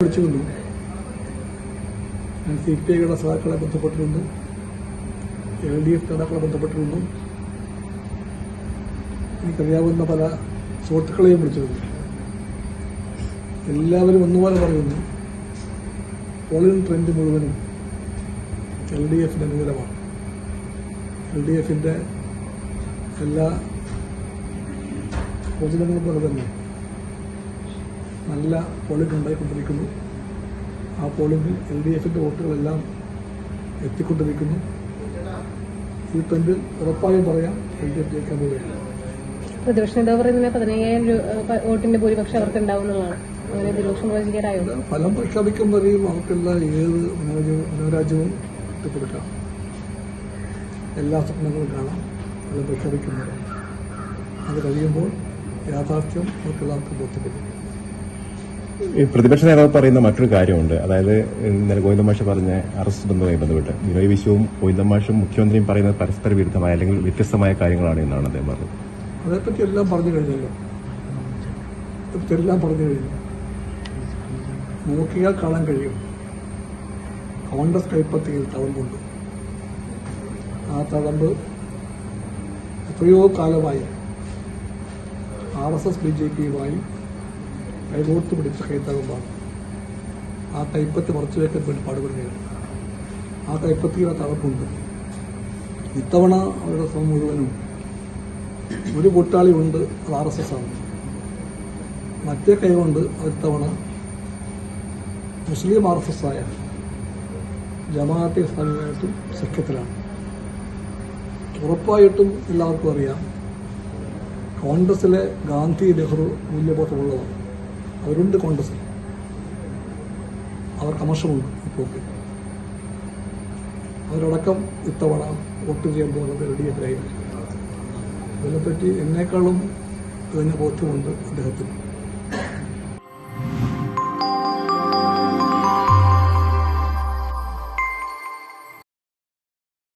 വിളിച്ചുകൊണ്ടു ഞാൻ CPIയുടെ സഹാക്കളെ ബന്ധപ്പെട്ടിട്ടുണ്ട്, LDF നേതാക്കളെ ബന്ധപ്പെട്ടിട്ടുണ്ട്, എനിക്കറിയാവുന്ന പല സുഹൃത്തുക്കളെയും വിളിച്ചിട്ടുണ്ട്. എല്ലാവരും ഒന്നുപോലെ പറയുന്നു, പോളിംഗ് ട്രെൻഡ് മുഴുവനും LDFന്റെ അനുകൂലമാണ്. LDFന്റെ എല്ലാ പ്രവചനങ്ങളും പോലെ തന്നെ നല്ല പോളിംഗ് ഉണ്ടായിക്കൊണ്ടിരിക്കുന്നു. ആ പോളിംഗിൽ LDFന്റെ വോട്ടുകളെല്ലാം എത്തിക്കൊണ്ടിരിക്കുന്നു. ഈ ട്രെൻഡിൽ ഉറപ്പായും പറയാം LDF ജയിക്കാൻ പോവുകയാണ്. പ്രതിപക്ഷ നേതാവ് പറയുന്നത് 15,000 വോട്ടിന്റെ ഭൂരിപക്ഷം അവർക്ക് ഉണ്ടാവുന്നതാണ്. അങ്ങനെ പ്രതിപക്ഷം പ്രവചിക്കാറായോ? ഫലം പ്രഖ്യാപിക്കുമ്പോഴേയും അവർക്കെല്ലാം ഏത് മനോരാജ്യവും ഇട്ടുകൊടുക്കാം. എല്ലാ സ്വപ്നങ്ങളും കാണാം. ഫലം പ്രഖ്യാപിക്കുന്നത് അത് കഴിയുമ്പോൾ യാഥാർത്ഥ്യം അവർക്കെല്ലാവർക്കും ബോധ്യപ്പെടും. ഈ പ്രതിപക്ഷ നേതാവ് പറയുന്ന മറ്റൊരു കാര്യമുണ്ട്. അതായത് ഇന്നലെ ഗോവിന്ദമാഷ് പറഞ്ഞ അറസ്റ്റ് ബന്ധവുമായി ബന്ധപ്പെട്ട് ബിനോയ് വിശ്വവും ഗോവിന്ദമാഷും മുഖ്യമന്ത്രിയും പറയുന്നത് പരസ്പര വിരുദ്ധമായ അല്ലെങ്കിൽ വ്യത്യസ്തമായ കാര്യങ്ങളാണ് എന്നാണ് അദ്ദേഹം പറഞ്ഞത്. അതേപ്പറ്റി എല്ലാം പറഞ്ഞു കഴിഞ്ഞല്ലോ. എല്ലാം പറഞ്ഞു കഴിഞ്ഞു. നോക്കിയാൽ കാണാൻ കഴിയും. കോൺഗ്രസ് കൈപ്പത്തിയിൽ തഴമ്പുണ്ട്. ആ തഴമ്പ് എത്രയോ കാലമായി RSS BJPയുമായി കൈകോർത്ത് പിടിച്ച കൈത്തഴമ്പാണ്. ആ കൈപ്പത്തി മറച്ചു വയ്ക്കാൻ വേണ്ടി പാടുപെടുകയാണ്. ആ കൈപ്പത്തിയുടെ തഴമ്പുണ്ട്. ഇത്തവണ അവരുടെ ശ്രമം മുഴുവനും ഒരു കൂട്ടാളി ഉണ്ട്, അത് RSS ആണ്. മറ്റേ കൈകൊണ്ട് ഇത്തവണ മുസ്ലിം RSS ആയ ജമാഅത്തെ ഇസ്ലാമിയുമായിട്ടും സഖ്യത്തിലാണ്. ഉറപ്പായിട്ടും എല്ലാവർക്കും അറിയാം, കോൺഗ്രസിലെ ഗാന്ധി നെഹ്റു മൂല്യബോധമുള്ളതാണ്. അവരുണ്ട് കോൺഗ്രസിൽ. അവർക്ക് അമർഷമുണ്ട് ഇപ്പോൾ. അവരടക്കം ഇത്തവണ വോട്ട് ചെയ്യാൻ പോകുന്നത് LDF ആയിരിക്കും. അതിനെപ്പറ്റി എന്നേക്കാളും തികഞ്ഞ ബോധ്യമുണ്ട് അദ്ദേഹത്തിന്.